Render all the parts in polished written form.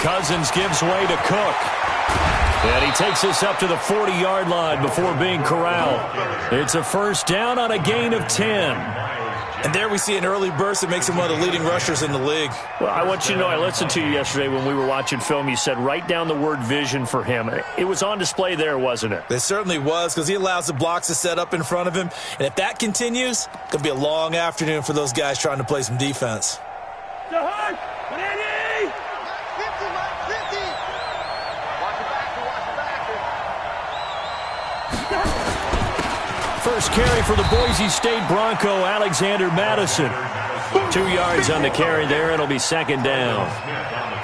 Cousins gives way to Cook. And he takes us up to the 40-yard line before being corralled. It's a first down on a gain of 10. And there we see an early burst that makes him one of the leading rushers in the league. Well, I want you to know, I listened to you yesterday when we were watching film. You said write down the word vision for him. It was on display there, wasn't it? It certainly was, because he allows the blocks to set up in front of him. And if that continues, it's going to be a long afternoon for those guys trying to play some defense. First carry for the Boise State Bronco, Alexander Madison. 2 yards on the carry there. It'll be second down.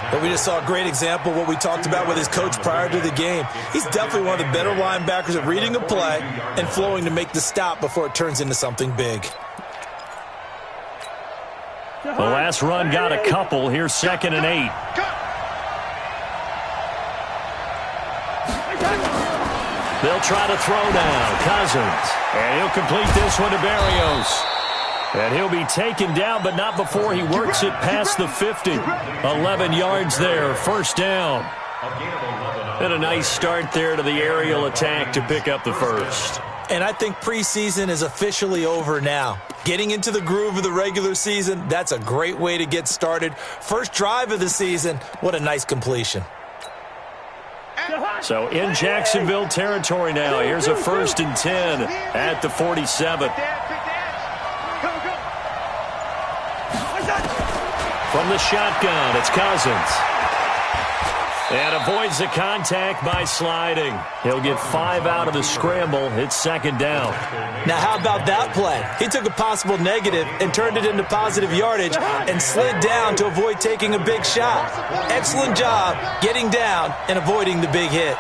But we just saw a great example of what we talked about with his coach prior to the game. He's definitely one of the better linebackers at reading a play and flowing to make the stop before it turns into something big. The last run got a couple. Here's 2nd and 8. They'll try to throw now. Cousins. And he'll complete this one to Berrios. And he'll be taken down, but not before he works it past the 50. 11 yards there. First down. And a nice start there to the aerial attack to pick up the first. And I think preseason is officially over now. Getting into the groove of the regular season, that's a great way to get started. First drive of the season, what a nice completion. So in Jacksonville territory now. Here's a 1st and 10 at the 47. From the shotgun, it's Cousins. And avoids the contact by sliding. He'll get 5 out of the scramble. It's second down. Now how about that play? He took a possible negative and turned it into positive yardage and slid down to avoid taking a big shot. Excellent job getting down and avoiding the big hit.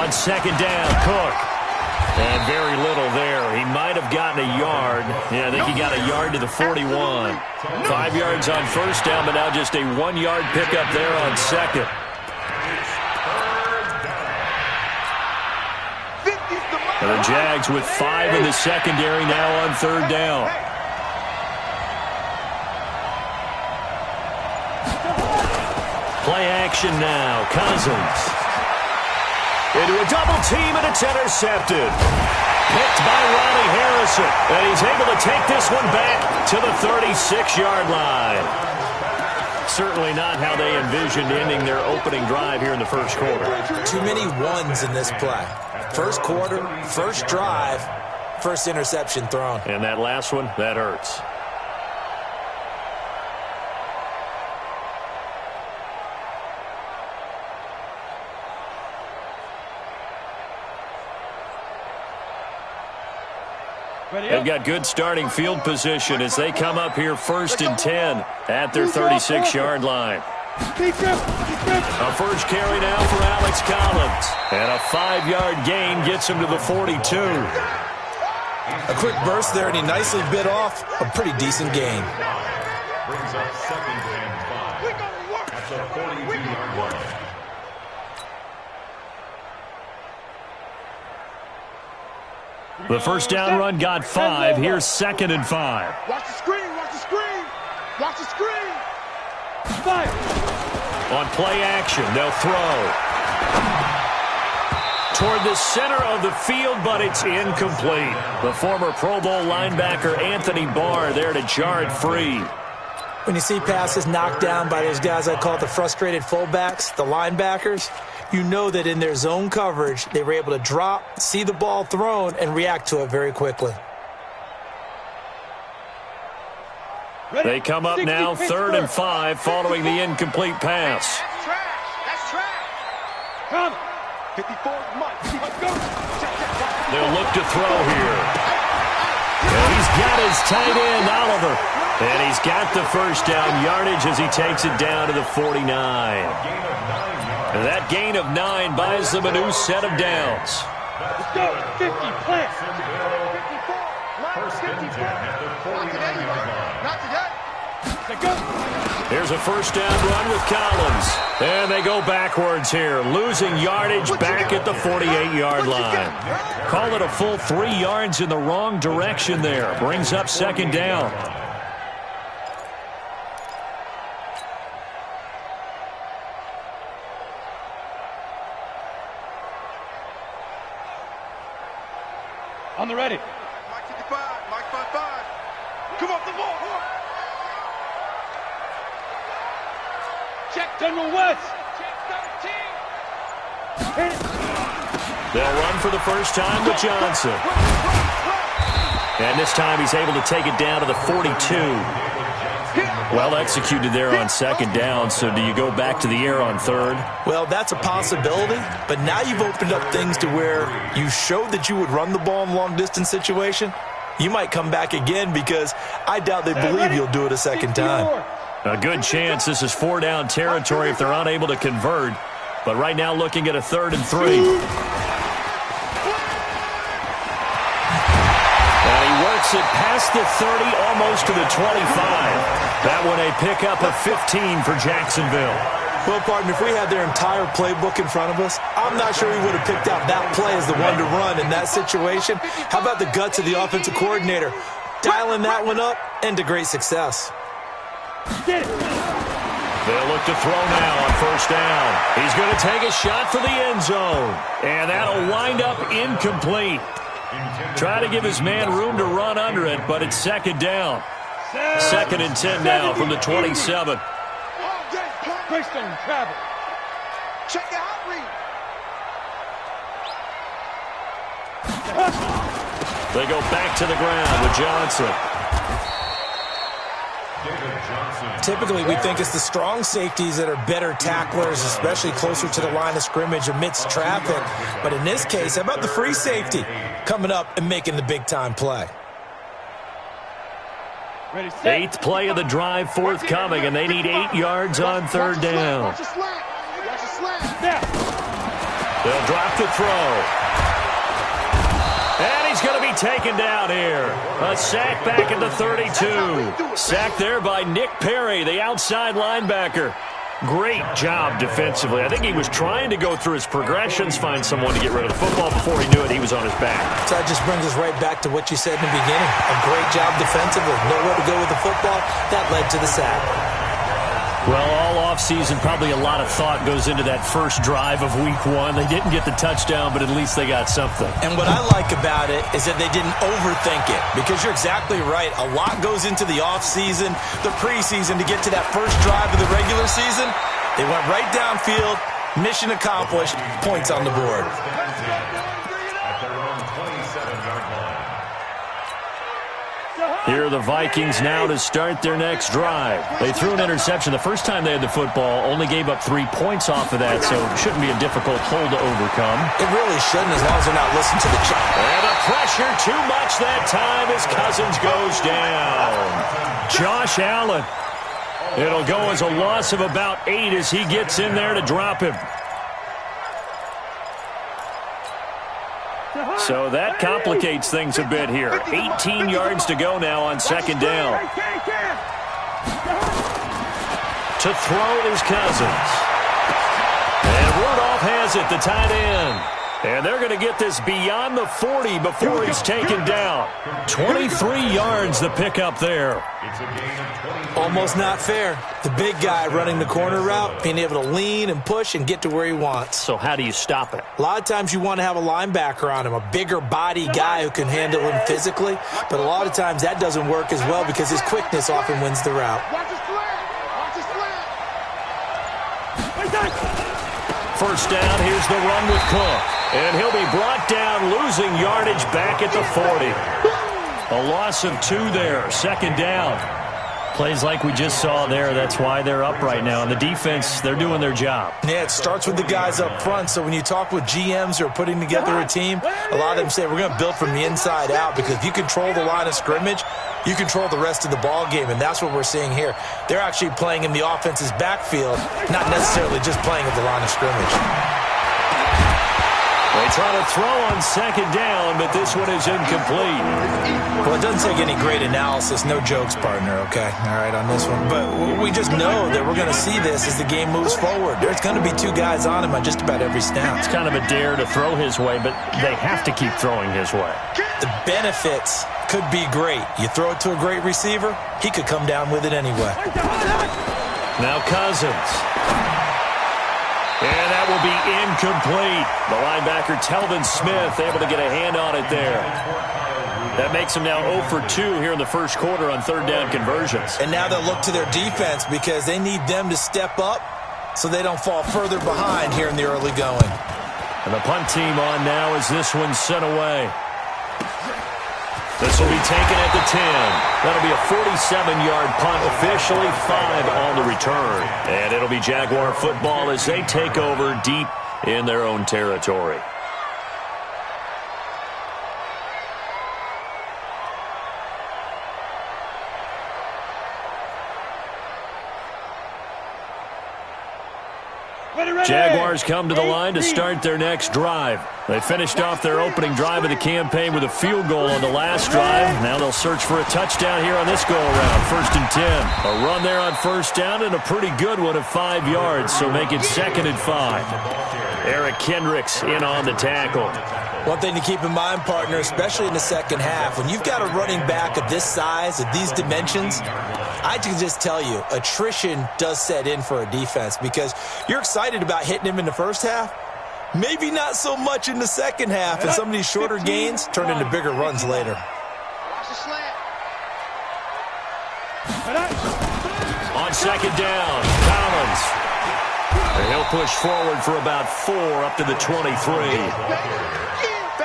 On second down, Cook. And very little there. He might have gotten a yard. Yeah, I think he got a yard to the 41. 5 yards on first down, but now just a 1-yard pickup there on second. And the Jags with 5 in the secondary now on third down. Play action now. Cousins. Into a double team, and it's intercepted. Picked by Ronnie Harrison. And he's able to take this one back to the 36-yard line. Certainly not how they envisioned ending their opening drive here in the first quarter. Too many ones in this play. First quarter, first drive, first interception thrown. And that last one, that hurts. They've got good starting field position as they come up here 1st and 10 at their 36-yard line. A first carry now for Alex Collins. And a 5-yard gain gets him to the 42. A quick burst there, and he nicely bit off a pretty decent gain. Brings up 2nd and 5 at the 42-yard line. The first down run got 5. Here's 2nd and 5. Watch the screen, watch the screen, watch the screen. 5. On play action, they'll throw. Toward the center of the field, but it's incomplete. The former Pro Bowl linebacker Anthony Barr there to jar it free. When you see passes knocked down by those guys I call the frustrated fullbacks, the linebackers, you know that in their zone coverage, they were able to drop, see the ball thrown, and react to it very quickly. They come up now 3rd and 5 following the incomplete pass. That's trash. That's trash. Come. 54, let's go. They'll look to throw here. And he's got his tight end, Oliver. And he's got the first down yardage as he takes it down to the 49. And that gain of 9 buys them a new set of downs. Let's go. 50, plant. 54, First and 10 at the 49-yard line. Not today. Here's a first down run with Collins. And they go backwards here, losing yardage back at the 48-yard line. Call it a full 3 yards in the wrong direction there. Brings up second down. On the ready. Mike 55, Mike 55. Come off the ball. Check General West. Check 13. They'll run for the first time with Johnson. And this time he's able to take it down to the 42. Well executed there on second down, so do you go back to the air on third? Well, that's a possibility, but now you've opened up things to where you showed that you would run the ball in a long-distance situation. You might come back again because I doubt they believe you'll do it a second time. A good chance this is 4-down territory if they're unable to convert, but right now looking at a 3rd and 3. And he works it past the 30, almost to the 25. That one a pickup of 15 for Jacksonville. Well, partner, if we had their entire playbook in front of us, I'm not sure we would have picked out that play as the one to run in that situation. How about the guts of the offensive coordinator? Dialing that one up into great success. They'll look to throw now on first down. He's going to take a shot for the end zone. And that'll wind up incomplete. Try to give his man room to run under it, but it's second down. 2nd and 10 now from the 27. Greystone travel. Check the out read. They go back to the ground with Johnson. Typically, we think it's the strong safeties that are better tacklers, especially closer to the line of scrimmage amidst traffic. But in this case, how about the free safety coming up and making the big-time play? 8th play of the drive forthcoming, and they need 8 yards on third down. They'll drop the throw. And he's going to be taken down here. A sack back at the 32. Sacked there by Nick Perry, the outside linebacker. Great job defensively. I think he was trying to go through his progressions, find someone to get rid of the football. Before he knew it, he was on his back. So that just brings us right back to what you said in the beginning. A great job defensively. Nowhere to go with the football. That led to the sack. Well, all offseason, probably a lot of thought goes into that first drive of week 1. They didn't get the touchdown, but at least they got something. And what I like about it is that they didn't overthink it, because you're exactly right. A lot goes into the offseason, the preseason, to get to that first drive of the regular season. They went right downfield, mission accomplished, points on the board. Here are the Vikings now to start their next drive. They threw an interception the first time they had the football, only gave up 3 points off of that, so it shouldn't be a difficult hole to overcome. It really shouldn't, as long as they're not listening to the check. And the pressure too much that time as Cousins goes down. Josh Allen. It'll go as a loss of about 8 as he gets in there to drop him. So that complicates things a bit here. 18 yards to go now on second down. To throw is Cousins. And Rudolph has it, the tight end. And they're going to get this beyond the 40 before he's taken down. 23 yards the pickup there. Almost not fair. The big guy running the corner route, being able to lean and push and get to where he wants. So how do you stop it? A lot of times you want to have a linebacker on him, a bigger body guy who can handle him physically. But a lot of times that doesn't work as well because his quickness often wins the route. First down, here's the run with Cook. And he'll be brought down, losing yardage back at the 40. A loss of 2 there, second down. Plays like we just saw there, that's why they're up right now. And the defense, they're doing their job. Yeah, it starts with the guys up front. So when you talk with GMs who are putting together a team, a lot of them say we're going to build from the inside out, because if you control the line of scrimmage, you control the rest of the ball game, and that's what we're seeing here. They're actually playing in the offense's backfield, not necessarily just playing at the line of scrimmage. They They'll try to throw on second down, but this one is incomplete. Well, it doesn't take any great analysis. No jokes, partner, okay? All right, on this one. But we just know that we're going to see this as the game moves forward. There's going to be two guys on him on just about every snap. It's kind of a dare to throw his way, but they have to keep throwing his way. The benefits could be great. You throw it to a great receiver, he could come down with it anyway. Now Cousins. And that will be incomplete. The linebacker, Telvin Smith, able to get a hand on it there. That makes them now 0 for 2 here in the first quarter on third down conversions. And now they'll look to their defense because they need them to step up so they don't fall further behind here in the early going. And the punt team on now as this one's sent away. This will be taken at the 10. That'll be a 47-yard punt, officially 5 on the return. And it'll be Jaguar football as they take over deep in their own territory. Jaguars come to the line to start their next drive. They finished off their opening drive of the campaign with a field goal on the last drive. Now they'll search for a touchdown here on this go-around. 1st and 10. A run there on first down and a pretty good one of 5 yards, so make it 2nd and 5. Eric Kendricks in on the tackle. One thing to keep in mind, partner, especially in the second half, when you've got a running back of this size, of these dimensions, I can just tell you, attrition does set in for a defense because you're excited about hitting him in the first half. Maybe not so much in the second half, and some of these shorter gains turn into bigger runs later. On second down, Collins. And he'll push forward for about 4 up to the 23.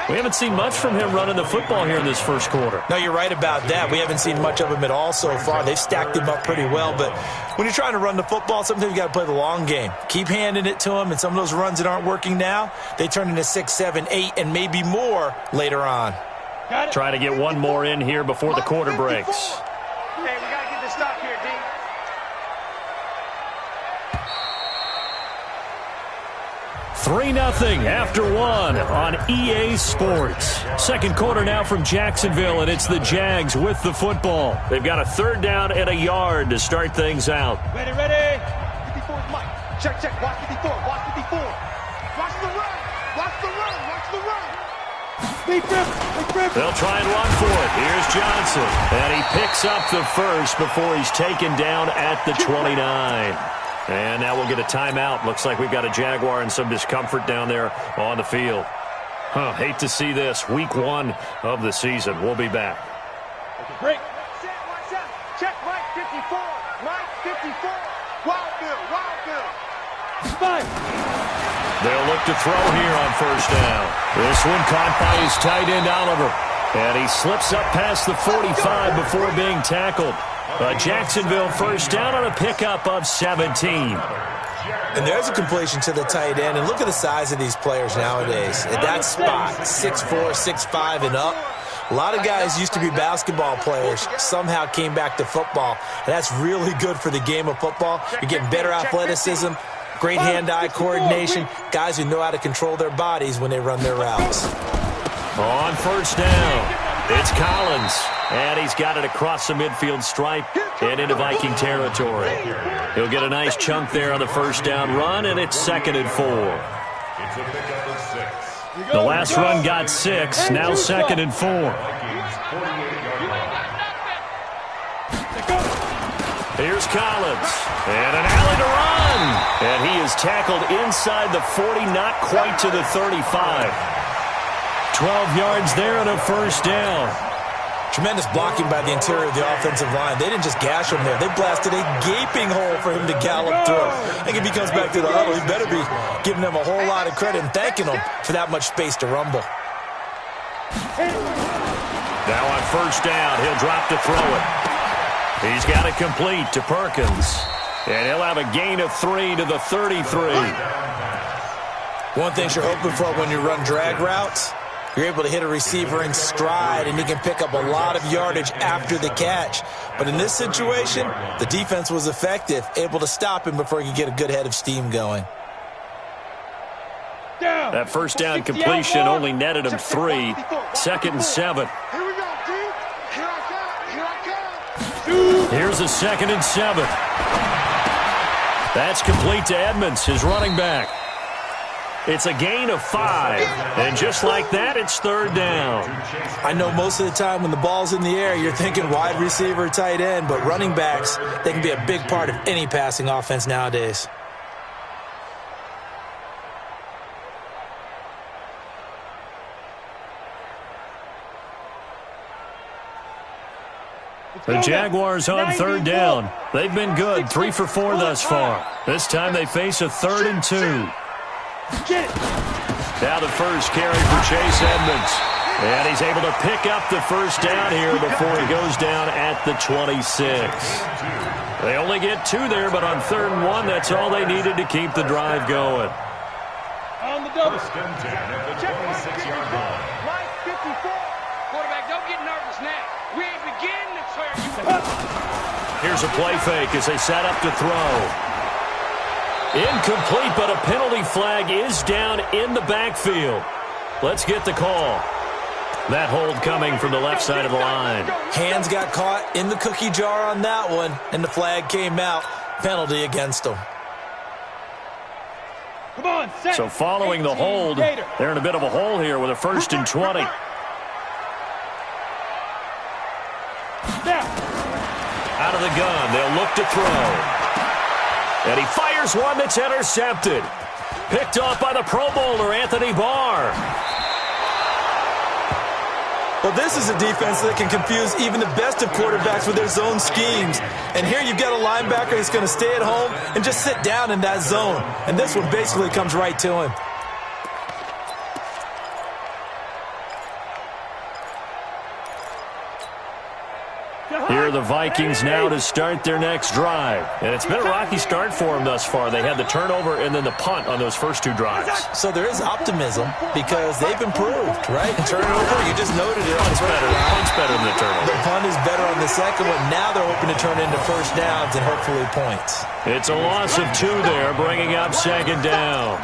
We haven't seen much from him running the football here in this first quarter. No, you're right about that. We haven't seen much of him at all so far. They've stacked him up pretty well, but when you're trying to run the football, sometimes you got to play the long game. Keep handing it to him, and some of those runs that aren't working now, they turn into 6, 7, 8, and maybe more later on. Try to get one more in here before the quarter breaks. Hey, we got to get this stop here, D. 3-0 after 1 on EA Sports. Second quarter now from Jacksonville, and it's the Jags with the football. They've got a third down and a yard to start things out. Ready. 54 is Mike. Check. Watch 54. Watch the run. Watch the run. Big grip. They'll try and run for it. Here's Johnson. And he picks up the first before he's taken down at the 29. And now we'll get a timeout. Looks like we've got a Jaguar and some discomfort down there on the field. Hate to see this. Week 1 of the season. We'll be back. Break. Check Mike 54. Mike 54. Wild Bill. 5. They'll look to throw here on first down. This one caught by his tight end, Oliver. And he slips up past the 45 before being tackled. A Jacksonville first down on a pickup of 17. And there's a completion to the tight end. And look at the size of these players nowadays. At that spot, 6'4", 6'5", and up. A lot of guys used to be basketball players, somehow came back to football. And that's really good for the game of football. You're getting better athleticism, great hand-eye coordination, guys who know how to control their bodies when they run their routes. On first down, it's Collins. And he's got it across the midfield stripe and into Viking territory. He'll get a nice chunk there on the first down run, and it's 2nd and 4. It's a pickup of 6. The last run got 6, now 2nd and 4. Here's Collins, and an alley to run. And he is tackled inside the 40, not quite to the 35. 12 yards there and a first down. Tremendous blocking by the interior of the offensive line. They didn't just gash him there. They blasted a gaping hole for him to gallop through. I think if he comes back to the huddle, he better be giving them a whole lot of credit and thanking them for that much space to rumble. Now on first down, he'll drop to throw it. He's got it complete to Perkins. And he'll have a gain of 3 to the 33. One thing you're hoping for when you run drag routes, you're able to hit a receiver in stride, and he can pick up a lot of yardage after the catch. But in this situation, the defense was effective, able to stop him before he could get a good head of steam going. Down. That first down completion only netted him 3. 2nd and 7. Here we go, D. Here I come. Here's a 2nd and 7. That's complete to Edmonds, his running back. It's a gain of 5. And just like that, it's 3rd down. I know most of the time when the ball's in the air, you're thinking wide receiver, tight end, but running backs, they can be a big part of any passing offense nowadays. The Jaguars on 3rd down. They've been good, 3 for 4 thus far. This time they face a 3rd and 2. Now the first carry for Chase Edmonds. And he's able to pick up the first down here before he goes down at the 26. They only get 2 there, but on 3rd and 1, that's all they needed to keep the drive going. On the double. First and 10 at the 26-yard line. Right 54. Quarterback, don't get nervous now. We ain't beginning to tear you. Here's a play fake as they set up to throw. Incomplete, but a penalty flag is down in the backfield. Let's get the call. That hold coming from the left side of the line. Hands got caught in the cookie jar on that one, and the flag came out. Penalty against them. Come on, set. So following the hold, they're in a bit of a hole here with a 1st and 20. Out of the gun, they'll look to throw. And he fires one that's intercepted. Picked off by the Pro Bowler, Anthony Barr. Well, this is a defense that can confuse even the best of quarterbacks with their zone schemes. And here you've got a linebacker that's going to stay at home and just sit down in that zone. And this one basically comes right to him. Here are the Vikings now to start their next drive. And it's been a rocky start for them thus far. They had the turnover and then the punt on those first 2 drives. So there is optimism because they've improved, right? Turnover, you just noted it. Punt's better than the turnover. The punt is better on the second one. Now they're hoping to turn into first downs and hopefully points. It's a loss of 2 there, bringing up 2nd down.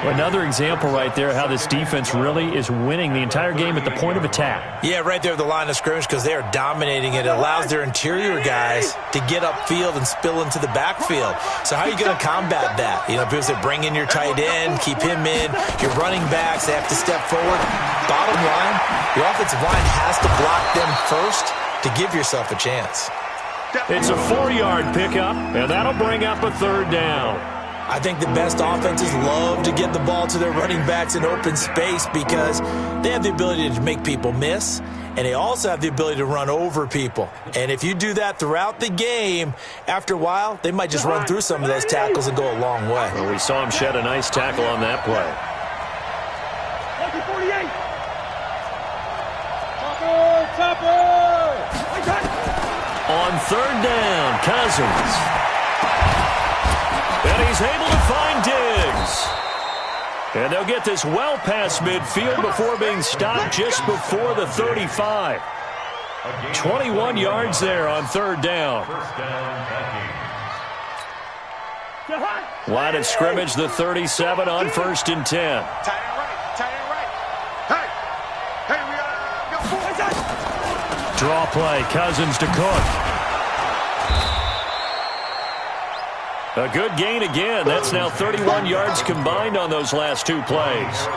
Another example right there how this defense really is winning the entire game at the point of attack. Yeah, right there at the line of scrimmage because they are dominating it. It allows their interior guys to get upfield and spill into the backfield. So how are you going to combat that? You know, people say bring in your tight end, keep him in. Your running backs, they have to step forward. Bottom line, your offensive line has to block them first to give yourself a chance. It's a 4-yard pickup, and that'll bring up a 3rd down. I think the best offenses love to get the ball to their running backs in open space because they have the ability to make people miss, and they also have the ability to run over people. And if you do that throughout the game, after a while, they might just run through some of those tackles and go a long way. Well, we saw him shed a nice tackle on that play. 48. Topper. On 3rd down, Cousins. And he's able to find Diggs. And they'll get this well past midfield before being stopped just before the 35. 21 yards there on 3rd down. Line of scrimmage, the 37 on 1st and 10. Tight end right. Hey, we got go. Draw play, Cousins to Cook. A good gain again. That's now 31 yards combined on those last 2 plays.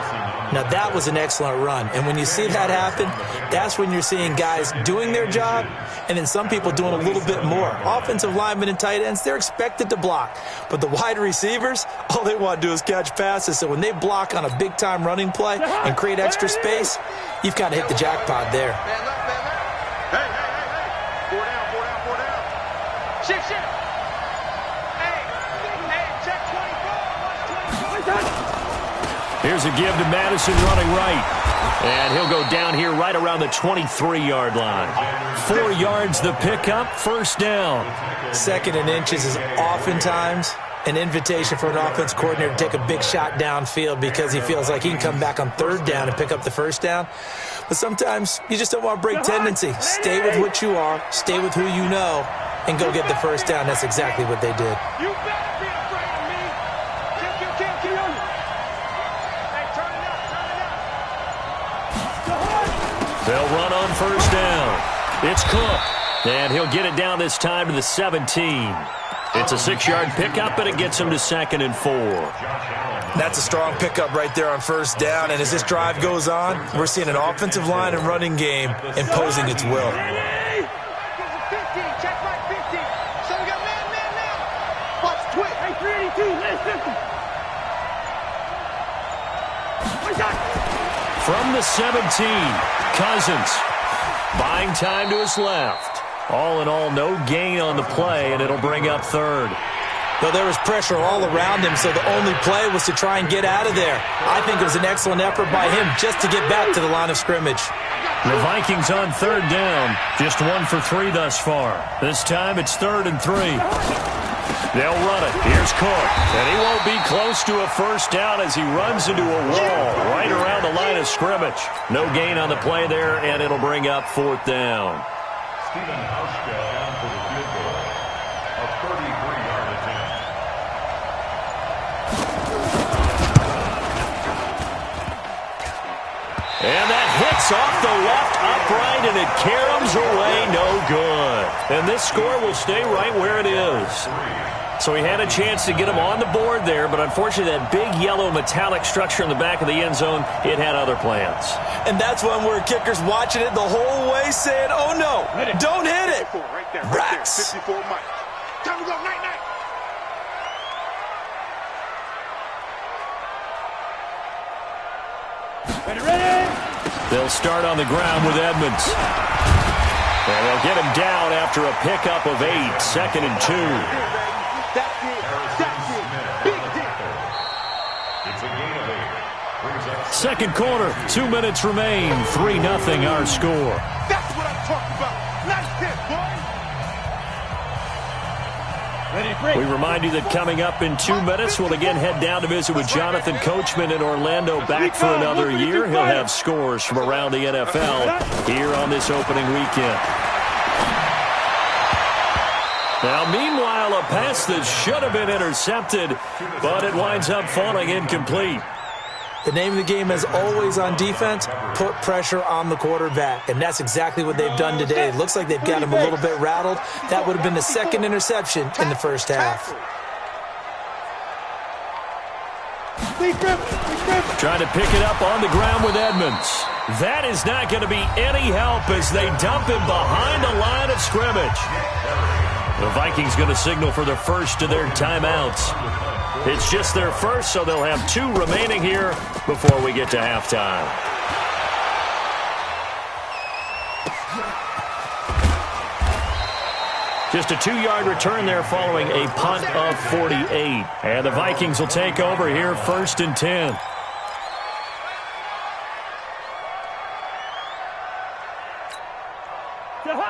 Now, that was an excellent run. And when you see that happen, that's when you're seeing guys doing their job and then some people doing a little bit more. Offensive linemen and tight ends, they're expected to block. But the wide receivers, all they want to do is catch passes. So when they block on a big-time running play and create extra space, you've kind of hit the jackpot there. Hey. 4 down. Shift. Here's a give to Madison running right. And he'll go down here right around the 23-yard line. 4 yards the pickup, 1st down. 2nd and inches is oftentimes an invitation for an offense coordinator to take a big shot downfield because he feels like he can come back on 3rd down and pick up the 1st down. But sometimes you just don't want to break tendency. Stay with what you are, stay with who you know, and go get the 1st down. That's exactly what they did. You better be afraid of me. Kill. run on first down. It's Cook, and he'll get it down this time to the 17. It's a 6-yard pickup, and it gets him to 2nd and 4. That's a strong pickup right there on first down, and as this drive goes on, we're seeing an offensive line and running game imposing its will. From the 17, Cousins buying time to his left. All in all, no gain on the play, and it'll bring up 3rd. Well, there was pressure all around him, so the only play was to try and get out of there. I think it was an excellent effort by him just to get back to the line of scrimmage. The Vikings on 3rd down, just 1 for 3 thus far. This time it's 3rd and 3. They'll run it. Here's Cook, and he won't be close to a first down as he runs into a wall right around the line of scrimmage. No gain on the play there, and it'll bring up 4th down. Stephen Hauschka down for the field goal. A 33-yard attempt. And that hits off the left upright, and it caroms away, no good. And this score will stay right where it is. So he had a chance to get him on the board there, but unfortunately that big yellow metallic structure in the back of the end zone, it had other plans. And that's one where kicker's watching it the whole way saying, oh no, don't hit it. Rats. 54 Mike. Time to go, night-night. Ready? They'll start on the ground with Edmonds. And they'll get him down after a pickup of 8, 2nd and 2. That's it. Big deal. It's a gain of 8. Brings up Second quarter, 2 minutes remain. 3-0 our score. That's what I'm talking about. Nice hit, boy. We remind you that coming up in 2 minutes, we'll again head down to visit with Jonathan Coachman in Orlando, back for another year. He'll have scores from around the NFL here on this opening weekend. Now, meanwhile, a pass that should have been intercepted, but it winds up falling incomplete. The name of the game, as always on defense, put pressure on the quarterback. And that's exactly what they've done today. It looks like they've got him a little bit rattled. That would have been the 2nd interception in the first half. Trying to pick it up on the ground with Edmonds. That is not going to be any help as they dump him behind the line of scrimmage. The Vikings going to signal for the first of their timeouts. It's just their first, so they'll have 2 remaining here before we get to halftime. Just a 2-yard return there following a punt of 48. And the Vikings will take over here 1st and 10.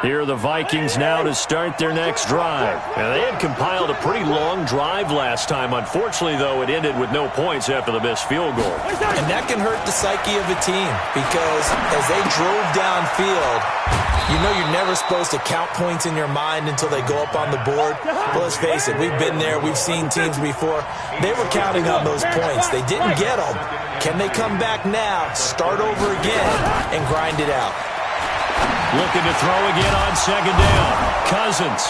Here are the Vikings now to start their next drive. And they had compiled a pretty long drive last time. Unfortunately, though, it ended with no points after the missed field goal. And that can hurt the psyche of a team because as they drove downfield, you know you're never supposed to count points in your mind until they go up on the board. But let's face it, we've been there. We've seen teams before. They were counting on those points. They didn't get them. Can they come back now, start over again, and grind it out? Looking to throw again on 2nd down. Cousins.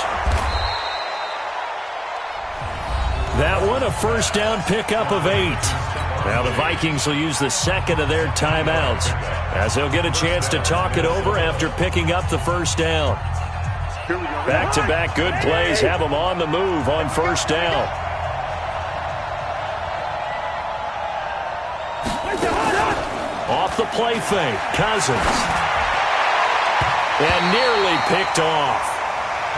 That one, a first down pickup of 8. Now the Vikings will use the 2nd of their timeouts as they'll get a chance to talk it over after picking up the first down. Back-to-back good plays have them on the move on first down. Off the play fake, Cousins. And nearly picked off.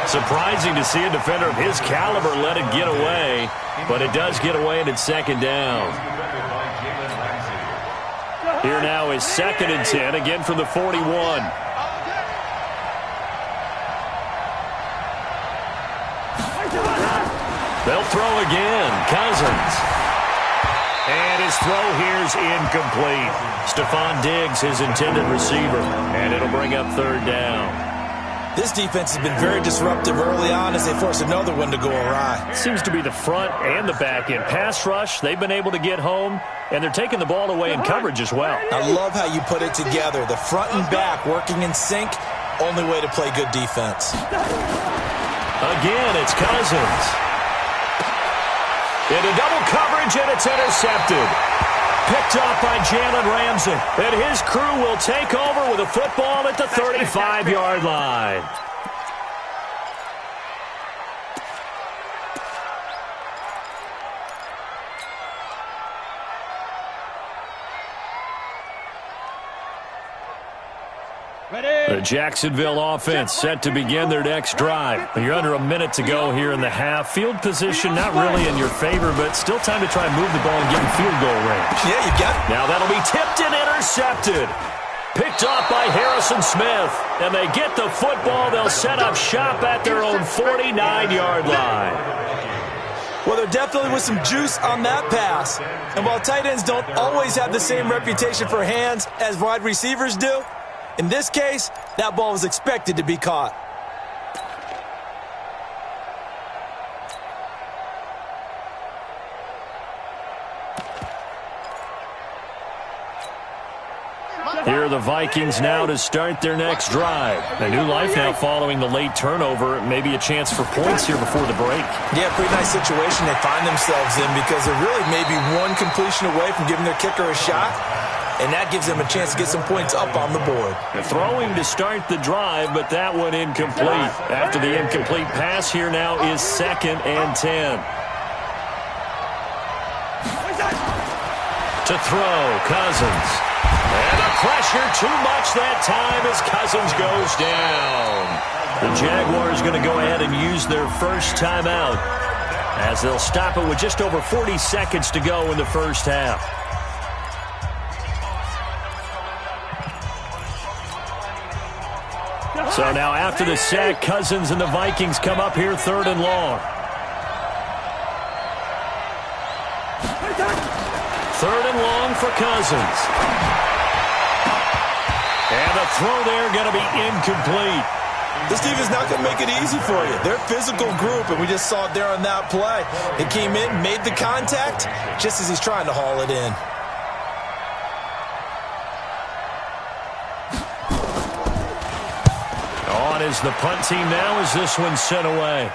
Surprising to see a defender of his caliber let it get away, but it does get away and it's 2nd down. Here now is 2nd and 10, again from the 41. They'll throw again. Cousins. And his throw here's incomplete. Stephon Diggs, his intended receiver. And it'll bring up 3rd down. This defense has been very disruptive early on as they force another one to go awry. Seems to be the front and the back end. Pass rush, they've been able to get home, and they're taking the ball away in coverage as well. I love how you put it together. The front and back working in sync, only way to play good defense. Again, it's Cousins. Into double coverage, and it's intercepted. Picked off by Jalen Ramsey. And his crew will take over with a football at the 35-yard line. The Jacksonville offense set to begin their next drive. You're under a minute to go here in the half. Field position not really in your favor, but still time to try and move the ball and get in field goal range. Yeah, you got it. Now that'll be tipped and intercepted. Picked off by Harrison Smith. And they get the football. They'll set up shop at their own 49-yard line. Well, there definitely was some juice on that pass. And while tight ends don't always have the same reputation for hands as wide receivers do, in this case, that ball was expected to be caught. Here are the Vikings now to start their next drive. A new life now following the late turnover. Maybe a chance for points here before the break. Yeah, pretty nice situation they find themselves in because they're really maybe one completion away from giving their kicker a shot. And that gives them a chance to get some points up on the board. Throwing to start the drive, but that one incomplete. After the incomplete pass, here now is 2nd and 10. To throw, Cousins. And the pressure too much that time as Cousins goes down. The Jaguars going to go ahead and use their first timeout as they'll stop it with just over 40 seconds to go in the first half. So now after the sack, Cousins and the Vikings come up here 3rd and long. 3rd and long for Cousins. And the throw there going to be incomplete. This team is not going to make it easy for you. They're a physical group, and we just saw it there on that play. They came in, made the contact, just as he's trying to haul it in. On is the punt team now as this one's sent away.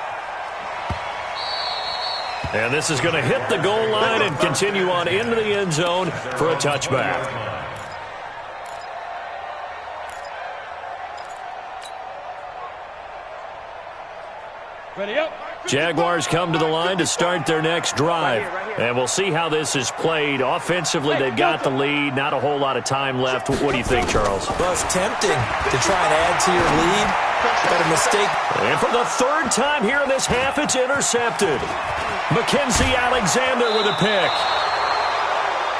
And this is going to hit the goal line and continue on into the end zone for a touchback. Ready up. Jaguars come to the line to start their next drive. And we'll see how this is played. Offensively, they've got the lead. Not a whole lot of time left. What do you think, Charles? Well, it's tempting to try and add to your lead. But a mistake. And for the 3rd time here in this half, it's intercepted. Mackenzie Alexander with a pick.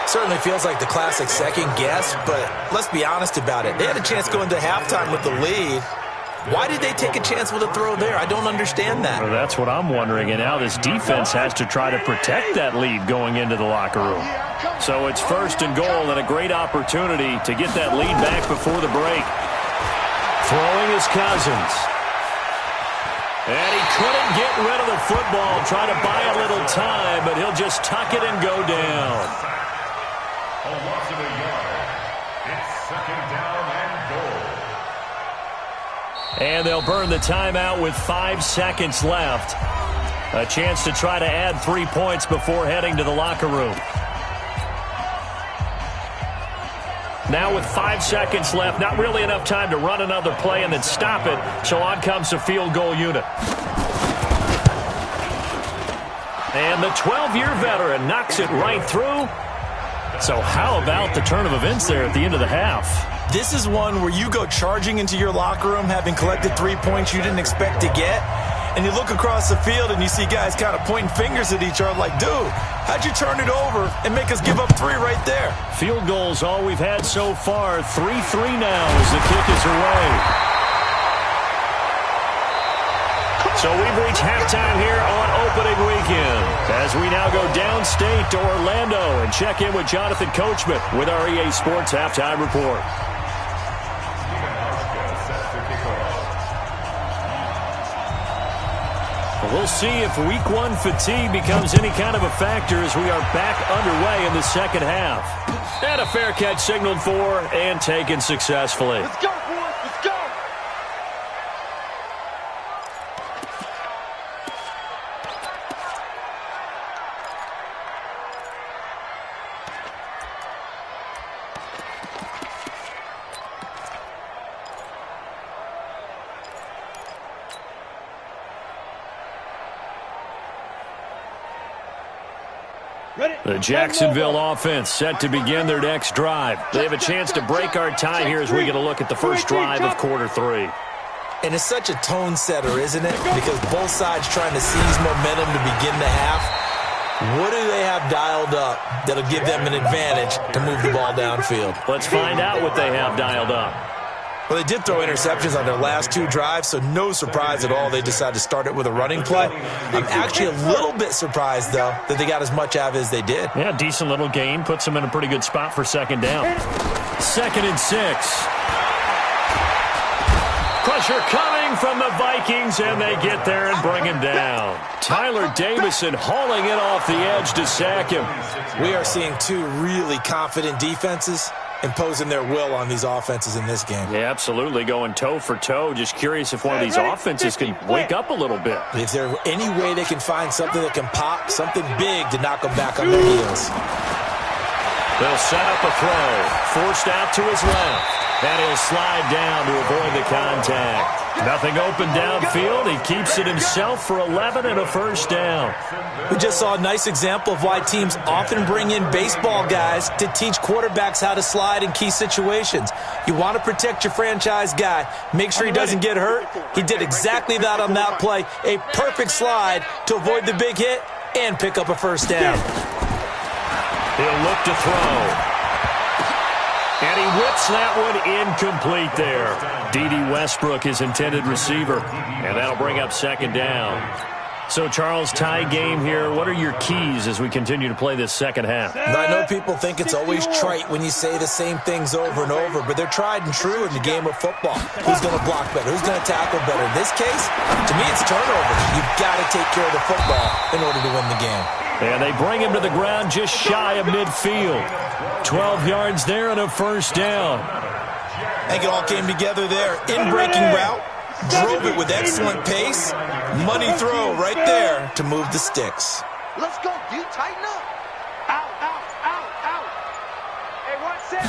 Certainly feels like the classic second guess, but let's be honest about it. They had a chance going to halftime with the lead. Why did they take a chance with a throw there? I don't understand that. Well, that's what I'm wondering, and now this defense has to try to protect that lead going into the locker room. So it's 1st and goal and a great opportunity to get that lead back before the break. Throwing is Cousins. And he couldn't get rid of the football, trying to buy a little time, but he'll just tuck it and go down. A loss of a yard. It's 2nd down and goal. And they'll burn the timeout with 5 seconds left. A chance to try to add 3 points before heading to the locker room. Now with 5 seconds left, not really enough time to run another play and then stop it. So on comes the field goal unit. And the 12-year veteran knocks it right through. So how about the turn of events there at the end of the half? This is one where you go charging into your locker room having collected 3 points you didn't expect to get, and you look across the field and you see guys kind of pointing fingers at each other like, dude, how'd you turn it over and make us give up 3 right there? Field goals all we've had so far. 3-3 now as the kick is away. So we've reached halftime here on opening weekend as we now go downstate to Orlando and check in with Jonathan Coachman with our EA Sports Halftime Report. We'll see if week one fatigue becomes any kind of a factor as we are back underway in the second half. And a fair catch signaled for and taken successfully. Let's go, boys. Let's go. The Jacksonville offense set to begin their next drive. They have a chance to break our tie here as we get a look at the first drive of quarter three. And it's such a tone setter, isn't it? Because both sides trying to seize momentum to begin the half. What do they have dialed up that'll give them an advantage to move the ball downfield? Let's find out what they have dialed up. Well, they did throw interceptions on their last two drives, so no surprise at all they decided to start it with a running play. I'm actually a little bit surprised, though, that they got as much out of it as they did. Yeah, decent little gain. Puts them in a pretty good spot for second down. 2nd and 6. Pressure coming from the Vikings, and they get there and bring him down. Tyler Davison hauling it off the edge to sack him. We are seeing two really confident defenses imposing their will on these offenses in this game. Yeah, absolutely, going toe for toe. Just curious if one of these offenses can wake up a little bit. If there's any way they can find something that can pop, something big to knock them back on their heels. They'll set up a throw. Forced out to his left. And he'll slide down to avoid the contact. Nothing open downfield. He keeps it himself for 11 and a first down. We just saw a nice example of why teams often bring in baseball guys to teach quarterbacks how to slide in key situations. You want to protect your franchise guy. Make sure he doesn't get hurt. He did exactly that on that play. A perfect slide to avoid the big hit and pick up a first down. He'll look to throw. And he whips that one incomplete there. D.D. Westbrook, his intended receiver. And that'll bring up second down. So, Charles, tie game here. What are your keys as we continue to play this second half? I know people think it's always trite when you say the same things over and over, but they're tried and true in the game of football. Who's going to block better? Who's going to tackle better? In this case, to me, it's turnovers. You've got to take care of the football in order to win the game. And they bring him to the ground just shy of midfield. 12 yards there and a first down. I think it all came together there. In-breaking route, drove it with excellent pace. Money throw right there to move the sticks. Let's go, dude. Tighten up. Out. Hey, one set.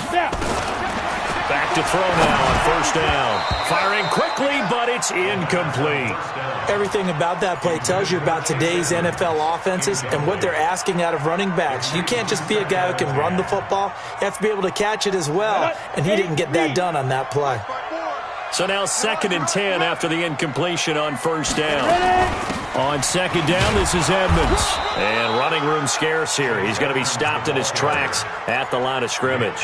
Back to throw now on first down. Firing quickly, but it's incomplete. Everything about that play tells you about today's NFL offenses and what they're asking out of running backs. You can't just be a guy who can run the football. You have to be able to catch it as well, and he didn't get that done on that play. So now 2nd and 10 after the incompletion on first down. On second down, this is Edmonds. And running room scarce here. He's going to be stopped in his tracks at the line of scrimmage.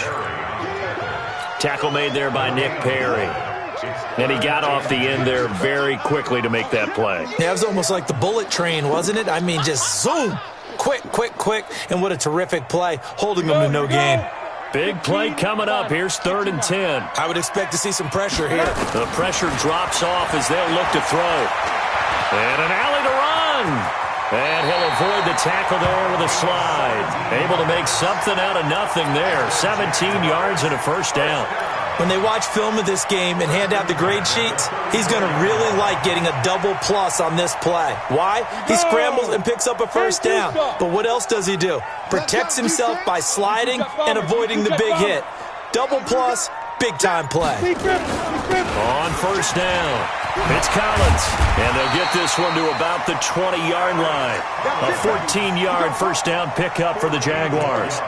Tackle made there by Nick Perry. And he got off the end there very quickly to make that play. Yeah, it was almost like the bullet train, wasn't it? I mean, just zoom. Quick. And what a terrific play, holding them to no gain. Big play coming up. Here's 3rd and 10. I would expect to see some pressure here. The pressure drops off as they'll look to throw. And an alley to run. And he'll avoid the tackle there with a slide. Able to make something out of nothing there. 17 yards and a first down. When they watch film of this game and hand out the grade sheets, he's going to really like getting a double plus on this play. Why? He scrambles and picks up a first down. But what else does he do? Protects himself by sliding and avoiding the big hit. Double plus, big-time play. On first down, it's Collins. And they'll get this one to about the 20-yard line. A 14-yard first down pickup for the Jaguars.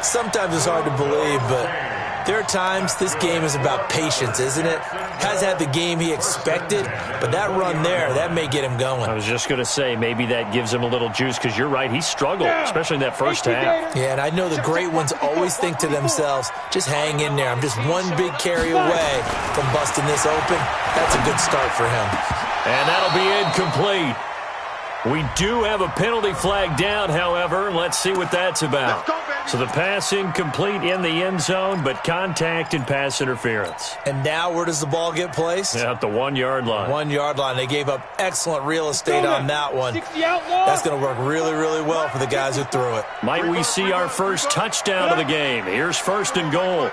Sometimes it's hard to believe, but there are times this game is about patience, isn't it? Has had the game he expected, but that run there, that may get him going. I was just going to say, maybe that gives him a little juice, because you're right, he struggled, especially in that first half. Yeah, and I know the great ones always think to themselves, just hang in there. I'm just one big carry away from busting this open. That's a good start for him. And that'll be incomplete. We do have a penalty flag down, however. Let's see what that's about. Let's go, baby. So the pass incomplete in the end zone, but contact and pass interference. And now where does the ball get placed? Yeah, at the 1-yard line. 1-yard line. They gave up excellent real estate on that one. That's going to work really, really well for the guys who threw it. Might we see our first touchdown of the game? Here's 1st and goal.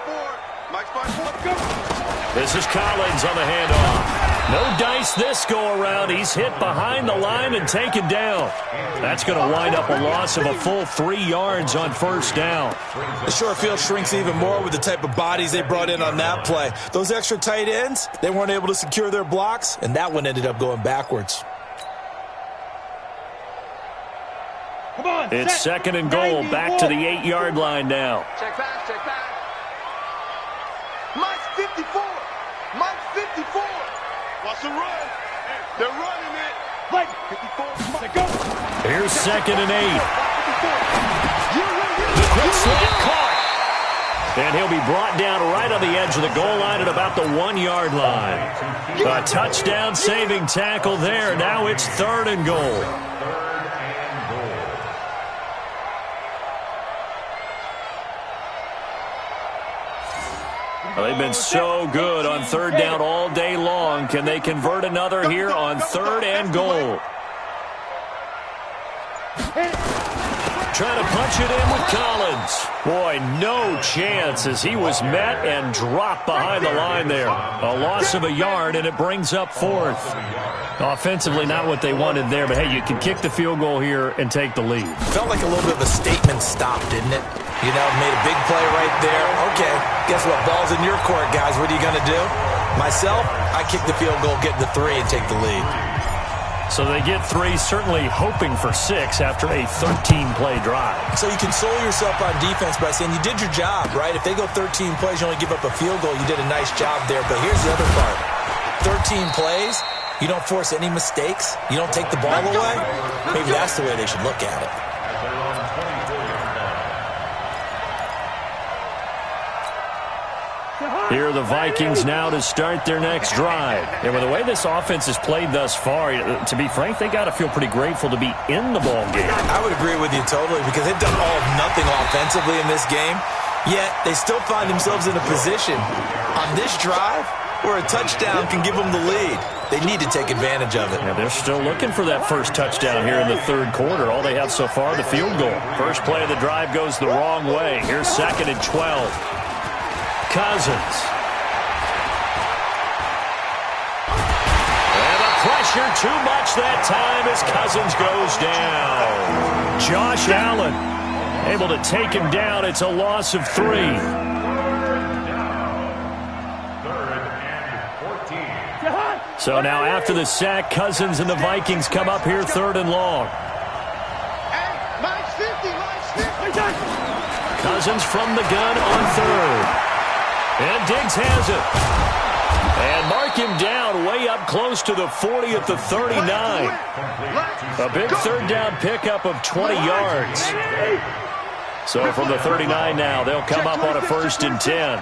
This is Collins on the handoff. No dice this go-around. He's hit behind the line and taken down. That's going to wind up a loss of a full 3 yards on 1st down. The short field shrinks even more with the type of bodies they brought in on that play. Those extra tight ends, they weren't able to secure their blocks, and that one ended up going backwards. Come on, it's set. 2nd and goal. Back to the 8-yard line now. Check back, check back. Mike's 54. Mike's 54. Watch the run. They're running it. Like 54. go. Here's 2nd and 8. The quick slant caught. And he'll be brought down right on the edge of the goal line at about the 1-yard line. A touchdown saving tackle there. Now it's 3rd and goal. Well, they've been so good on 3rd down all day long. Can they convert another here on 3rd and goal? Trying to punch it in with Collins. Boy, no chance as he was met and dropped behind the line there. A loss of a yard, and it brings up 4th. Offensively, not what they wanted there, but hey, you can kick the field goal here and take the lead. Felt like a little bit of a statement stop, didn't it? You know, made a big play right there. Okay, guess what? Ball's in your court, guys. What are you going to do? Myself, I kick the field goal, get the 3, and take the lead. So they get 3, certainly hoping for 6 after a 13-play drive. So you console yourself on defense by saying you did your job, right? If they go 13 plays, you only give up a field goal, you did a nice job there. But here's the other part. 13 plays, you don't force any mistakes, you don't take the ball away. Maybe that's the way they should look at it. Here are the Vikings now to start their next drive. And with the way this offense has played thus far, to be frank, they got to feel pretty grateful to be in the ball game. I would agree with you totally because they've done all of nothing offensively in this game, yet they still find themselves in a position on this drive where a touchdown can give them the lead. They need to take advantage of it. Yeah, they're still looking for that first touchdown here in the 3rd quarter. All they have so far, the field goal. First play of the drive goes the wrong way. Here's 2nd and 12. Cousins. And the pressure too much that time as Cousins goes down. Josh Allen able to take him down. It's a loss of 3. 3rd and 14. So now after the sack, Cousins and the Vikings come up here 3rd and long. Cousins from the gun on 3rd. And Diggs has it. And mark him down way up close to the 40 at the 39. A big 3rd down pickup of 20 yards. So from the 39 now, they'll come up on a 1st and 10.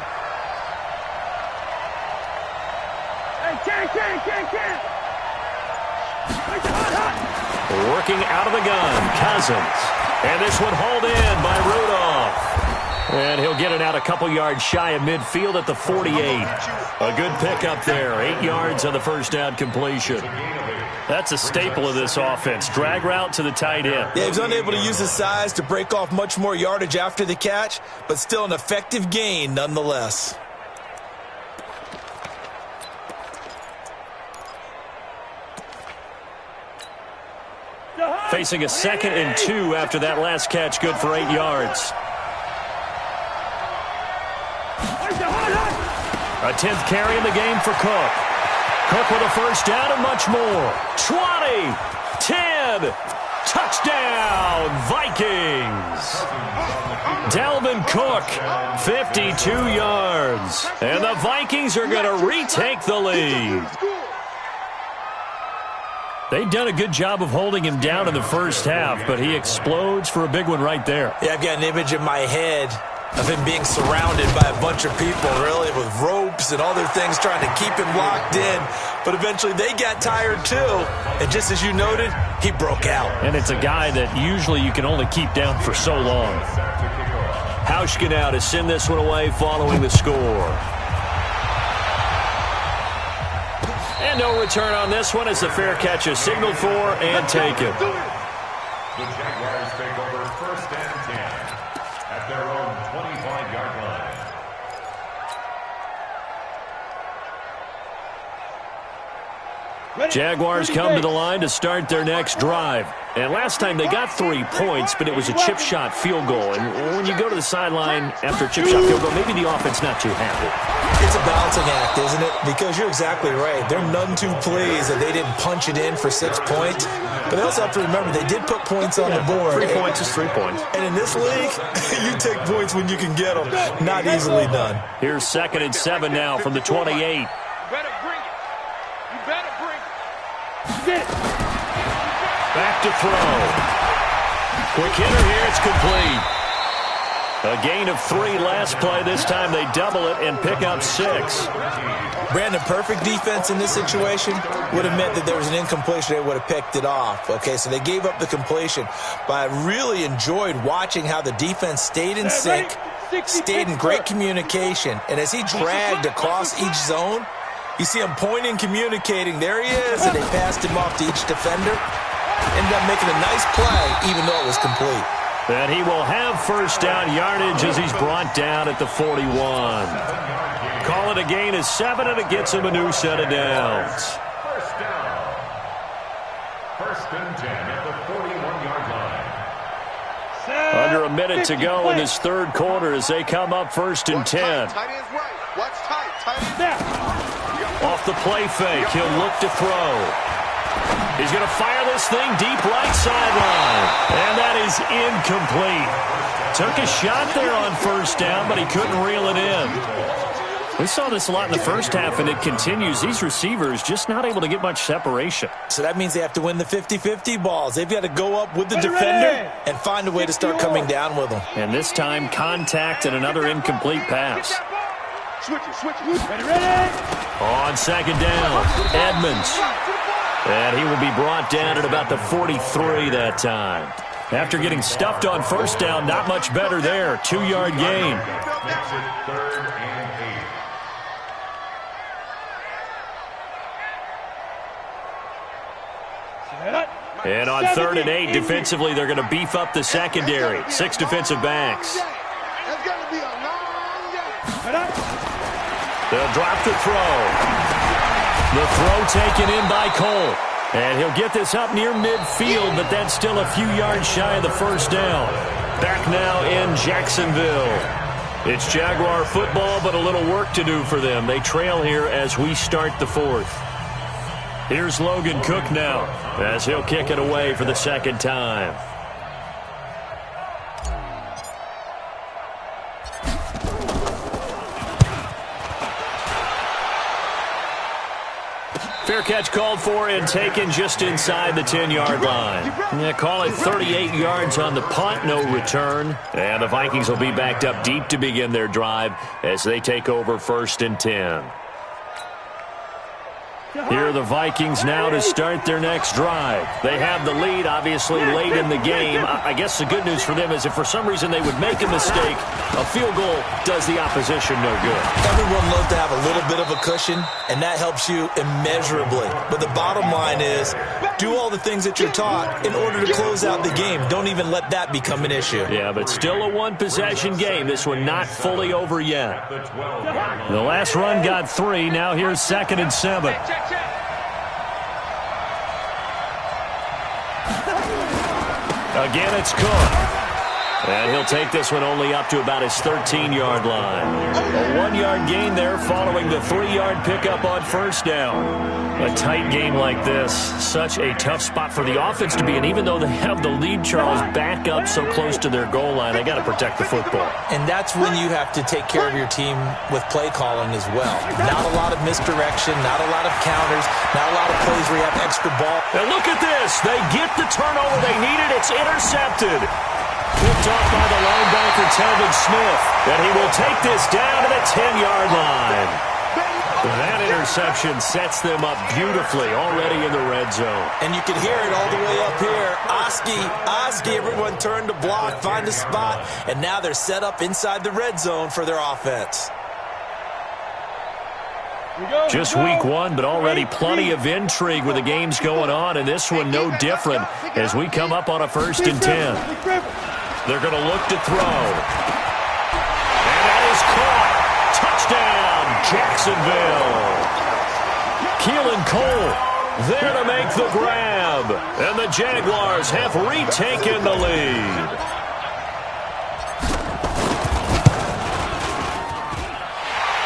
Working out of the gun, Cousins. And this one hauled in by Rudolph. And he'll get it out a couple yards shy of midfield at the 48. A good pickup there. 8 yards on the 1st down completion. That's a staple of this offense. Drag route to the tight end. Yeah, he was unable to use his size to break off much more yardage after the catch, but still an effective gain nonetheless. Facing a 2nd and 2 after that last catch, good for 8 yards. A 10th carry in the game for Cook. Cook with a 1st down and much more. 20, 10, touchdown, Vikings. Dalvin Cook, 52 yards. And the Vikings are going to retake the lead. They've done a good job of holding him down in the 1st half, but he explodes for a big one right there. Yeah, I've got an image in my head of him being surrounded by a bunch of people, really, with ropes and other things trying to keep him locked in. But eventually they got tired, too. And just as you noted, he broke out. And it's a guy that usually you can only keep down for so long. Hauschka now to send this one away following the score. And no return on this one as the fair catch is signaled for and taken. The Jaguars take over 1st and 10 at their own 25-yard line. Jaguars come to the line to start their next drive. And last time they got 3 points, but it was a chip shot field goal. And when you go to the sideline after a chip shot field goal, maybe the offense not too happy. It's a balancing act, isn't it? Because you're exactly right. They're none too pleased that they didn't punch it in for 6 points. But they also have to remember they did put points on the board. 3 points is 3 points. And in this league, you take points when you can get them. Not easily done. Here's 2nd and 7 now from the 28. You better bring it. You better bring it. Get it. Back to throw. Quick hitter here, it's complete. A gain of 3 last play. This time they double it and pick up 6. Brandon, perfect defense in this situation would have meant that there was an incompletion. They would have picked it off. Okay, so they gave up the completion. But I really enjoyed watching how the defense stayed in sync, stayed in great communication. And as he dragged across each zone, you see him pointing, communicating. There he is, and they passed him off to each defender. Ended up making a nice play, even though it was complete. And he will have 1st down yardage as he's brought down at the 41. Call it a gain of 7, and it gets him a new set of downs. 1st down. 1st and 10 at the 41-yard line. Under a minute to go in this 3rd quarter as they come up 1st and 10. Tight end's right. Watch tight. Tight end. Off the play fake, he'll look to throw. He's going to fire this thing deep right sideline. And that is incomplete. Took a shot there on 1st down, but he couldn't reel it in. We saw this a lot in the first half, and it continues. These receivers just not able to get much separation. So that means they have to win the 50-50 balls. They've got to go up with the defender and find a way to start coming down with them. And this time, contact and another incomplete pass. Switch it. Ready. On 2nd down, Edmonds. And he will be brought down at about the 43 that time. After getting stuffed on 1st down, not much better there. 2-yard gain. Makes it 3rd and 8. And on 3rd and 8, defensively, they're going to beef up the secondary. 6 defensive backs. That's going to be a long day. They'll drop the throw. The throw taken in by Cole. And he'll get this up near midfield, but that's still a few yards shy of the 1st down. Back now in Jacksonville. It's Jaguar football, but a little work to do for them. They trail here as we start the 4th. Here's Logan Cook now as he'll kick it away for the 2nd time. Fair catch called for and taken just inside the 10-yard line. Yeah, call it 38 yards on the punt, no return. And the Vikings will be backed up deep to begin their drive as they take over 1st and 10. Here are the Vikings now to start their next drive. They have the lead, obviously, late in the game. I guess the good news for them is if for some reason they would make a mistake, a field goal does the opposition no good. Everyone loves to have a little bit of a cushion, and that helps you immeasurably. But the bottom line is, do all the things that you're taught in order to close out the game. Don't even let that become an issue. Yeah, but still a one-possession game. This one not fully over yet. The last run got 3. Now here's 2nd and 7. Again, it's Cook. And he'll take this one only up to about his 13-yard line. A 1-yard gain there following the 3-yard pickup on 1st down. A tight game like this, such a tough spot for the offense to be in. Even though they have the lead, Charles, back up so close to their goal line, they got to protect the football. And that's when you have to take care of your team with play calling as well. Not a lot of misdirection, not a lot of counters, not a lot of plays where you have extra ball. And look at this. They get the turnover they needed. It's intercepted. Picked off by the linebacker, Telvin Smith. And he will take this down to the 10-yard line. That interception sets them up beautifully already in the red zone. And you can hear it all the way up here. Oski, everyone turned to block, find a spot, and now they're set up inside the red zone for their offense. Just week one, but already plenty of intrigue with the games going on, and this one no different as we come up on a 1st and 10. They're going to look to throw. And that is caught. Touchdown, Jacksonville. Keelan Cole there to make the grab, and the Jaguars have retaken the lead.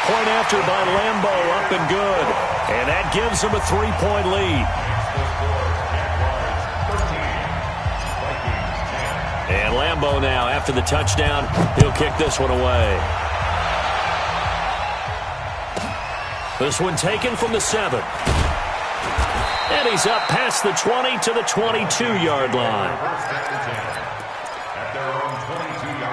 Point after by Lambeau, up and good. And that gives them a 3-point lead. And Lambeau now, after the touchdown, he'll kick this one away. This one taken from the 7. And he's up past the 20 to the 22-yard line. At their own 22-yard line.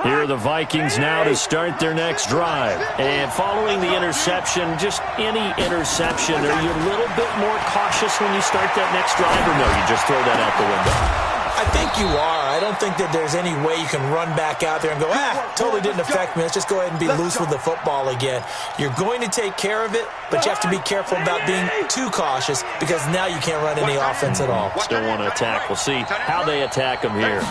Here are the Vikings now to start their next drive. And following the interception, just any interception, are you a little bit more cautious when you start that next drive, or no, you just throw that out the window? I think you are. I don't think that there's any way you can run back out there and go, totally didn't affect me. Let's just go ahead and be loose with the football again. You're going to take care of it, but you have to be careful about being too cautious because now you can't run any offense at all. Still want to attack. We'll see how they attack them here.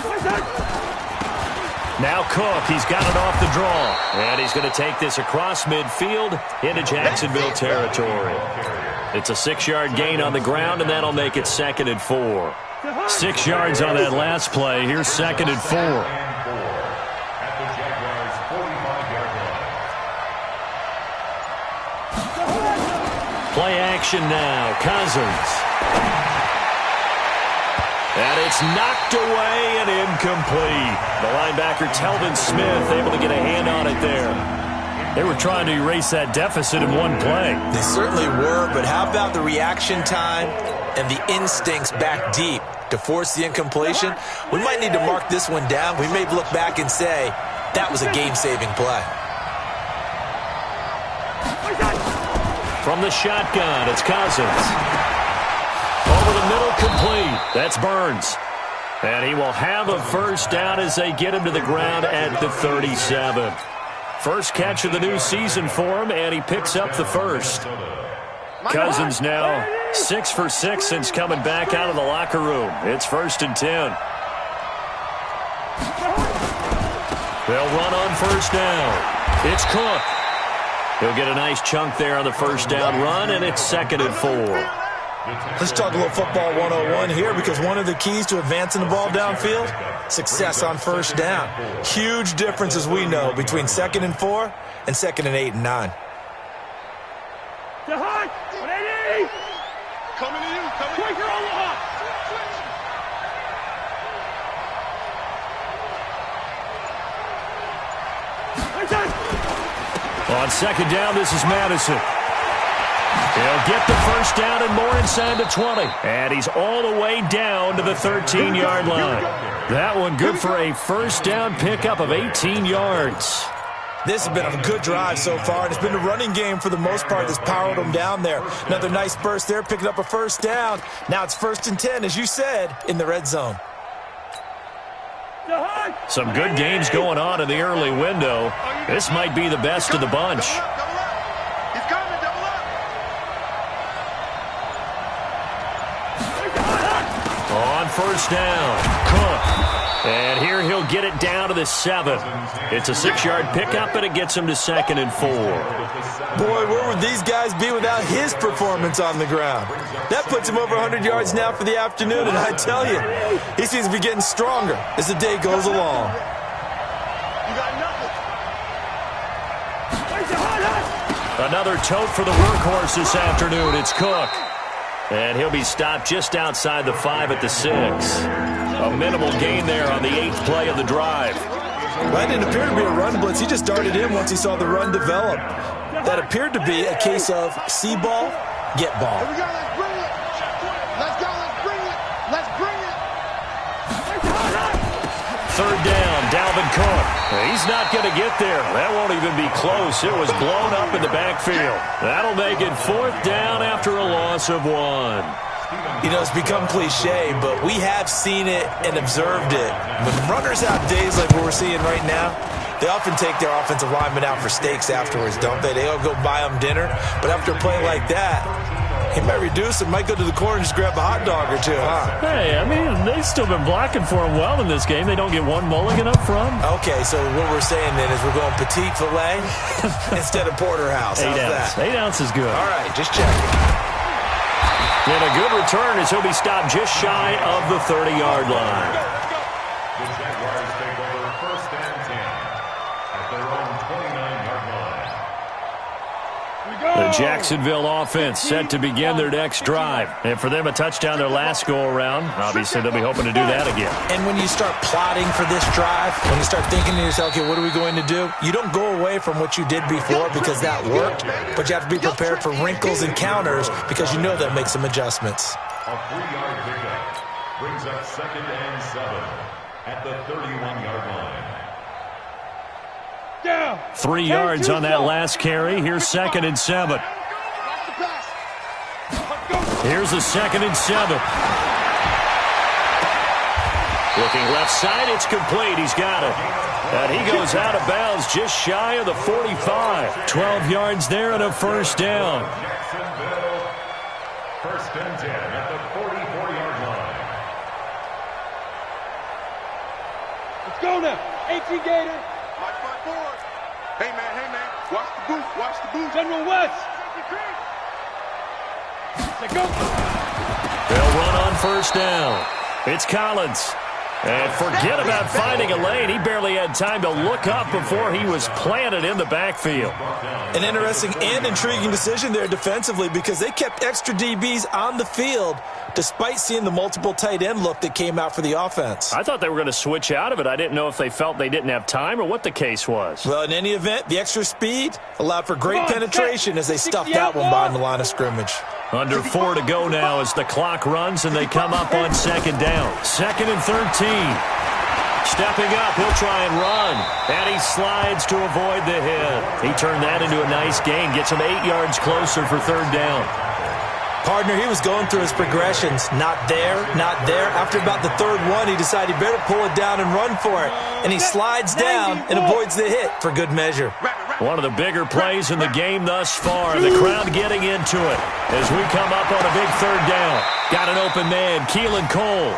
Now Cook, he's got it off the draw. And he's going to take this across midfield into Jacksonville territory. It's a 6-yard gain on the ground, and that'll make it 2nd and 4. 6 yards on that last play. Here's 2nd and 4. At the Jaguars' 45-yard line. Play action now. Cousins. And it's knocked away and incomplete. The linebacker, Telvin Smith, able to get a hand on it there. They were trying to erase that deficit in one play. They certainly were, but how about the reaction time and the instincts back deep to force the incompletion? We might need to mark this one down. We may look back and say, that was a game-saving play. From the shotgun, it's Cousins. Over the middle, complete. That's Burns. And he will have a 1st down as they get him to the ground at the 37. First catch of the new season for him, and he picks up the 1st. Cousins now 6 for 6 since coming back out of the locker room. It's 1st and 10. They'll run on 1st down. It's Cook. He'll get a nice chunk there on the 1st down run, and it's 2nd and 4. Let's talk a little football 101 here because one of the keys to advancing the ball downfield, success on 1st down. Huge difference, as we know, between 2nd and 4 and 2nd and 8 and 9. Coming to you. Quick, you're on the hop. On 2nd down, this is Madison. He'll get the 1st down and more inside the 20. And he's all the way down to the 13-yard line. That one good for a 1st down pickup of 18 yards. This has been a good drive so far, and it's been a running game for the most part that's powered them down there. Another nice burst there, picking up a 1st down. Now it's 1st and 10, as you said, in the red zone. Some good games going on in the early window. This might be the best of the bunch. On 1st down, Cook. And here he'll get it down to the 7. It's a 6-yard pickup, and it gets him to 2nd and 4. Boy, where would these guys be without his performance on the ground? That puts him over 100 yards now for the afternoon, and I tell you, he seems to be getting stronger as the day goes along. You got nothing. Another tote for the workhorse this afternoon. It's Cook. And he'll be stopped just outside the 5 at the 6. A minimal gain there on the 8th play of the drive. Well, that didn't appear to be a run blitz. He just darted in once he saw the run develop. That appeared to be a case of see ball, get ball. Here we go, let's bring it. Let's go, let's bring it. Let's bring it. Third down, Dalvin Cook. He's not going to get there. That won't even be close. It was blown up in the backfield. That'll make it fourth down after a loss of 1. You know, it's become cliche, but we have seen it and observed it. When runners have days like what we're seeing right now, they often take their offensive linemen out for steaks afterwards, don't they? They all go buy them dinner. But after a play like that, he might reduce it, might go to the corner and just grab a hot dog or two, huh? Hey, I mean, they've still been blocking for him well in this game. They don't get one mulligan up front. Okay, so what we're saying then is we're going petite filet instead of porterhouse. How's that? 8 ounce is good. All right, just checking. And a good return as he'll be stopped just shy of the 30-yard line. The Jaguars take over first and 10 at their own 29-yard line. The Jacksonville offense set to begin their next drive. And for them, a touchdown their last go-around. Obviously, they'll be hoping to do that again. And when you start plotting for this drive, when you start thinking to yourself, okay, what are we going to do? You don't go away from what you did before because that worked, but you have to be prepared for wrinkles and counters because you know they'll make some adjustments. A 3-yard pickup brings up 2nd and 7 at the 31-yard line. 3 yards on that last carry. Here's 2nd and 7. Here's a 2nd and 7. Looking left side, it's complete. He's got it. And he goes out of bounds just shy of the 45. 12 yards there and a first down. Jacksonville, first and 10 at the 44-yard line. Let's go now. 18 Gator. Watch my board. Hey, man. Watch the boot. Watch the boot. General West. Let's go. They'll run on first down. It's Collins. And forget about finding a lane. He barely had time to look up before he was planted in the backfield. An interesting and intriguing decision there defensively because they kept extra DBs on the field despite seeing the multiple tight end look that came out for the offense. I thought they were going to switch out of it. I didn't know if they felt they didn't have time or what the case was. Well, in any event, the extra speed allowed for great penetration as they stuffed that one behind the line of scrimmage. Under 4 to go now as the clock runs and they come up on 2nd down. 2nd and 13. Stepping up, he'll try and run. And he slides to avoid the hit. He turned that into a nice gain. Gets him 8 yards closer for 3rd down. Partner, he was going through his progressions. Not there, not there. After about the 3rd one, he decided he better pull it down and run for it. And he slides down and avoids the hit for good measure. One of the bigger plays in the game thus far. The crowd getting into it as we come up on a big 3rd down. Got an open man, Keelan Cole.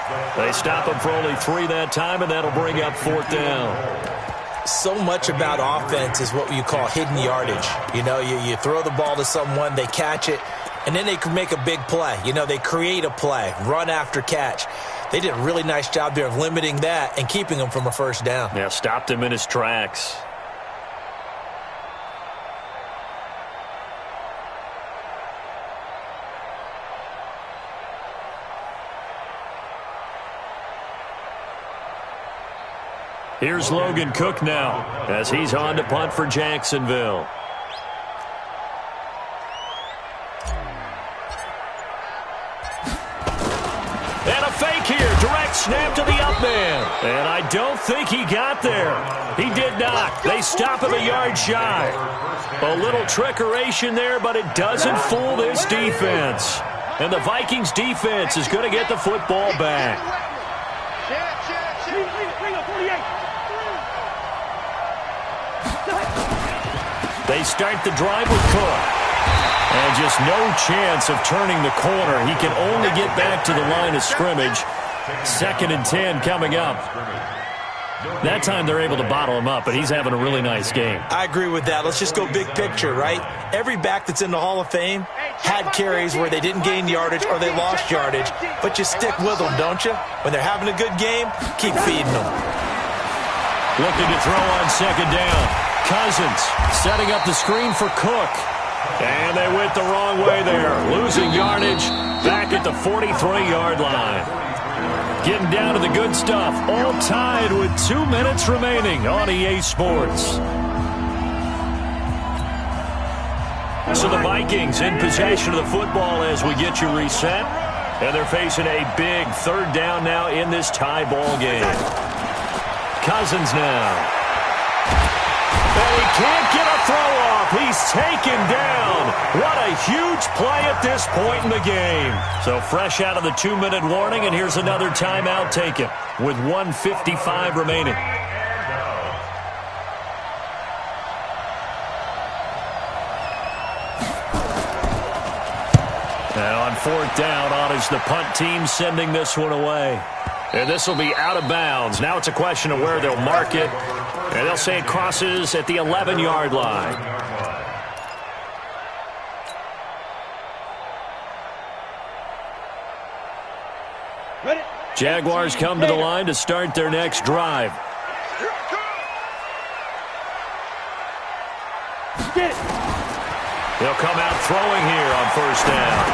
They stop him for only 3 that time, and that'll bring up 4th down. So much about offense is what you call hidden yardage. You know, you throw the ball to someone, they catch it, and then they can make a big play. You know, they create a play, run after catch. They did a really nice job there of limiting that and keeping him from a first down. Yeah, stopped him in his tracks. Here's Logan Cook now as he's on to punt for Jacksonville. And a fake here. Direct snap to the up man. And I don't think he got there. He did not. They stop him a yard shy. A little trickeration there, but it doesn't fool this defense. And the Vikings defense is going to get the football back. They start the drive with Cook. And just no chance of turning the corner. He can only get back to the line of scrimmage. 2nd and 10 coming up. That time they're able to bottle him up, but he's having a really nice game. I agree with that. Let's just go big picture, right? Every back that's in the Hall of Fame had carries where they didn't gain yardage or they lost yardage, but you stick with them, don't you? When they're having a good game, keep feeding them. Looking to throw on 2nd down. Cousins setting up the screen for Cook. And they went the wrong way there. Losing yardage back at the 43-yard line. Getting down to the good stuff. All tied with 2 minutes remaining on EA Sports. So the Vikings in possession of the football as we get you reset. And they're facing a big 3rd down now in this tie ball game. Cousins now. And he can't get a throw off. He's taken down. What a huge play at this point in the game. So fresh out of the 2-minute warning, and here's another timeout taken with 1:55 remaining. And on 4th down, on is the punt team sending this one away. And this will be out of bounds. Now it's a question of where they'll mark it. And they'll say it crosses at the 11-yard line. Jaguars come to the line to start their next drive. They'll come out throwing here on 1st down.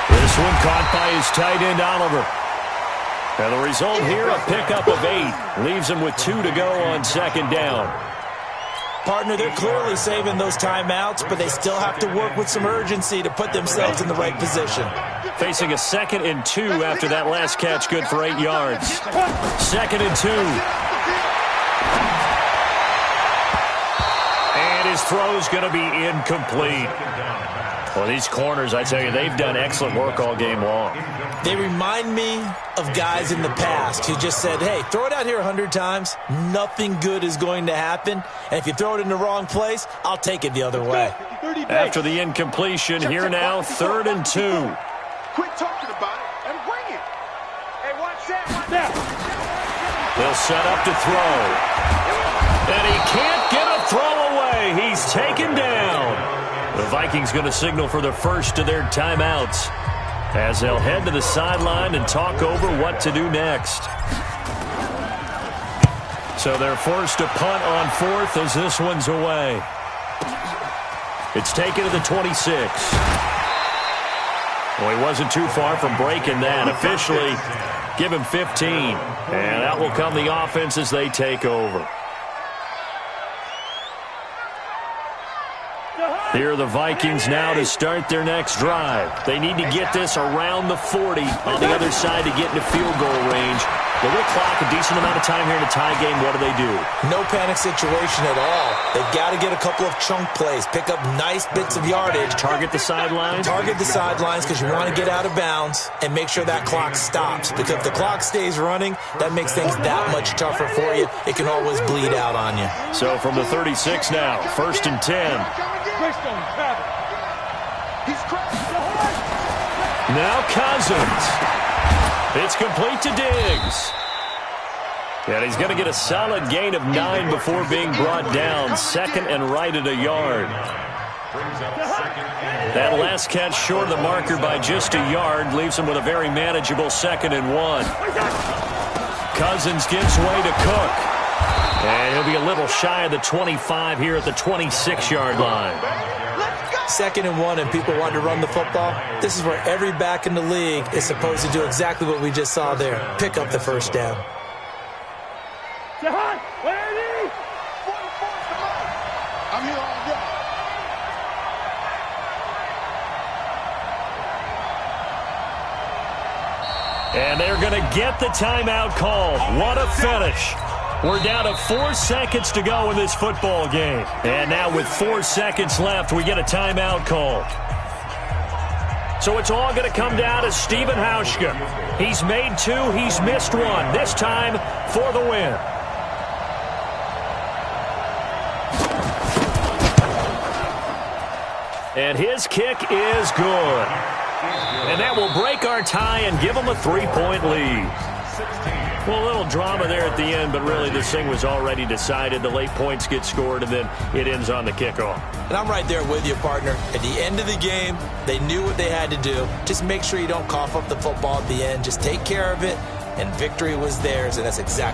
This one caught by his tight end, Oliver. And the result here, a pickup of 8. Leaves him with 2 to go on 2nd down. Partner, they're clearly saving those timeouts, but they still have to work with some urgency to put themselves in the right position. Facing a 2nd and 2 after that last catch, good for 8 yards. 2nd and 2. And his throw's going to be incomplete. Well, these corners, I tell you, they've done excellent work all game long. They remind me of guys in the past who just said, hey, throw it out here 100 times. Nothing good is going to happen. And if you throw it in the wrong place, I'll take it the other way. After the incompletion, here now, 3rd and 2. Quit talking about it and bring it. Hey, watch that. They'll set up to throw. And he can't get a throw away. He's taken down. The Vikings going to signal for the first of their timeouts as they'll head to the sideline and talk over what to do next. So they're forced to punt on 4th as this one's away. It's taken to the 26. Well, he wasn't too far from breaking that. Officially, give him 15. And out will come the offense as they take over. Here are the Vikings now to start their next drive. They need to get this around the 40 on the other side to get into field goal range. They will clock a decent amount of time here in a tie game. What do? No panic situation at all. They've got to get a couple of chunk plays, pick up nice bits of yardage. Target the sidelines? Target the sidelines because you want to get out of bounds and make sure that clock stops. Because if the clock stays running, that makes things that much tougher for you. It can always bleed out on you. So from the 36 now, 1st and 10. Now Cousins. It's complete to Diggs. And he's going to get a solid gain of 9 before being brought down. 2nd and right at a yard. That last catch short of the marker by just a yard leaves him with a very manageable 2nd and 1. Cousins gives way to Cook. And he'll be a little shy of the 25 here at the 26-yard line. 2nd and 1 and people want to run the football. This is where every back in the league is supposed to do exactly what we just saw there. Pick up the 1st down. I'm here all day. And they're going to get the timeout called. What a finish. We're down to 4 seconds to go in this football game. And now with 4 seconds left, we get a timeout call. So it's all going to come down to Stephen Hauschka. He's made 2, he's missed 1. This time for the win. And his kick is good. And that will break our tie and give them a 3-point lead. Well, a little drama there at the end, but really this thing was already decided. The late points get scored, and then it ends on the kickoff. And I'm right there with you, partner. At the end of the game, they knew what they had to do. Just make sure you don't cough up the football at the end. Just take care of it, and victory was theirs, and that's exactly